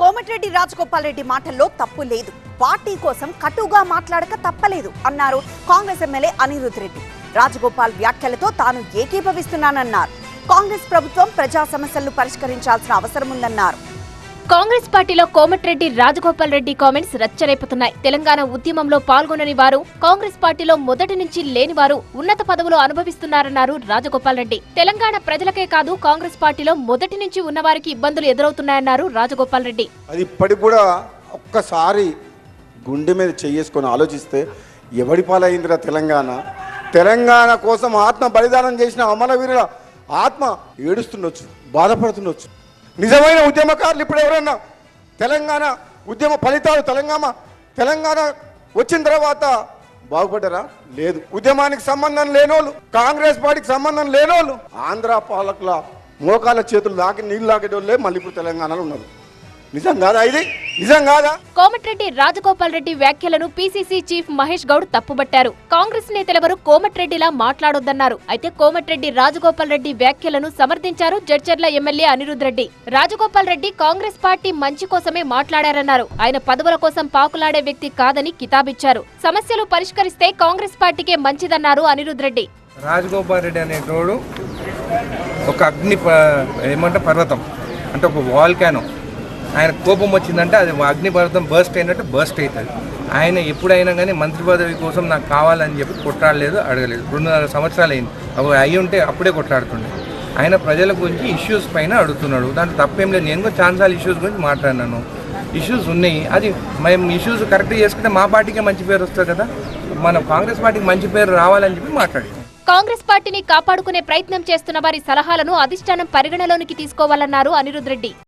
కోమటిరెడ్డి రాజగోపాల్ రెడ్డి మాటల్లో తప్పు లేదు, పార్టీ కోసం కటుగా మాట్లాడక తప్పలేదు అన్నారు కాంగ్రెస్ ఎమ్మెల్యే అనిరుద్ రెడ్డి. రాజగోపాల్ వ్యాఖ్యలతో తాను ఏకీభవిస్తున్నానన్నారు. కాంగ్రెస్ ప్రభుత్వం ప్రజా సమస్యలను పరిష్కరించాల్సిన అవసరం ఉందన్నారు. కాంగ్రెస్ పార్టీలో కోమటిరెడ్డి రాజగోపాల్ రెడ్డి కామెంట్స్ రచ్చరేపుతున్నాయి. తెలంగాణ ఉద్యమంలో పాల్గొనని వారు, కాంగ్రెస్ పార్టీలో మొదటి నుంచి లేని వారు ఉన్నత పదవులు అనుభవిస్తున్నారన్నారు రాజగోపాల్ రెడ్డి. తెలంగాణ ప్రజలకే కాదు, కాంగ్రెస్ పార్టీలో మొదటి నుంచి ఉన్నవారికి ఇబ్బందులు ఎదురవుతున్నాయన్నారు రాజగోపాల్ రెడ్డి. అది ఇప్పటికి కూడా ఒక్కసారి గుండె మీద చేసుకొని ఆలోచిస్తే ఎవడి పాలైందిరా తెలంగాణ. తెలంగాణ కోసం ఆత్మ బలిదానం చేసిన అమరవీరుల ఆత్మ ఏడుస్తుండొచ్చు, బాధపడుతుండొచ్చు. నిజమైన ఉద్యమకారులు ఇప్పుడు ఎవరన్నా తెలంగాణ ఉద్యమ ఫలితాలు తెలంగాణ వచ్చిన తర్వాత బాగుపడ్డారా? లేదు. ఉద్యమానికి సంబంధం లేనోళ్ళు, కాంగ్రెస్ పార్టీకి సంబంధం లేనోళ్ళు, ఆంధ్ర పాలకుల మోకాల చేతులు దాకి నీళ్ళు లాగేటోళ్ళే మళ్ళీ ఇప్పుడు తెలంగాణలో ఉన్నారు. నిజం కాదా ఇది? నిజం కాదా? కోమటిరెడ్డి రాజగోపాల్ రెడ్డి వ్యాఖ్యలను పీసీసీ చీఫ్ మహేష్ గౌడ్ తప్పుబట్టారు. కాంగ్రెస్ నేతలెవరూ కోమటిరెడ్డిలా మాట్లాడొద్దన్నారు. అయితే కోమటిరెడ్డి రాజగోపాల్ రెడ్డి వ్యాఖ్యలను సమర్థించారు జడ్చర్ల ఎమ్మెల్యే అనిరుద్ రెడ్డి. రాజగోపాల్ రెడ్డి కాంగ్రెస్ పార్టీ మంచి కోసమే మాట్లాడారన్నారు. ఆయన పదవుల కోసం పాకులాడే వ్యక్తి కాదని కితాబిచ్చారు. సమస్యలు పరిష్కరిస్తే కాంగ్రెస్ పార్టీకే మంచిదన్నారు అనిరుద్ రెడ్డి. రాజగోపాల్ రెడ్డి అనేటోడు ఒక పర్వతం అంటే ఒక వాల్కానో. ఆయన కోపం వచ్చిందంటే అది అగ్నిపర్వతం బర్స్ట్ అయినట్టు బర్స్ట్ అవుతుంది. ఆయన ఎప్పుడైనా కానీ మంత్రి పదవి కోసం నాకు కావాలని చెప్పి కొట్లాడలేదు, అడగలేదు. 2.5 సంవత్సరాలు అయింది. అవి అయ్యి ఉంటే అప్పుడే కొట్లాడుతుండే. ఆయన ప్రజల గురించి ఇష్యూస్ పైన అడుగుతున్నాడు. దాంట్లో తప్పేం లేదు. నేను కూడా ఛాన్సాల ఇష్యూస్ గురించి మాట్లాడినాను. ఇష్యూస్ ఉన్నాయి. అది మేము ఇష్యూస్ కరెక్ట్ చేసుకుంటే మా పార్టీకే మంచి పేరు వస్తుంది కదా. మన కాంగ్రెస్ పార్టీకి మంచి పేరు రావాలని చెప్పి మాట్లాడి కాంగ్రెస్ పార్టీని కాపాడుకునే ప్రయత్నం చేస్తున్న వారి సలహాలను అధిష్టానం పరిగణలోనికి తీసుకోవాలన్నారు అనిరుద్ రెడ్డి.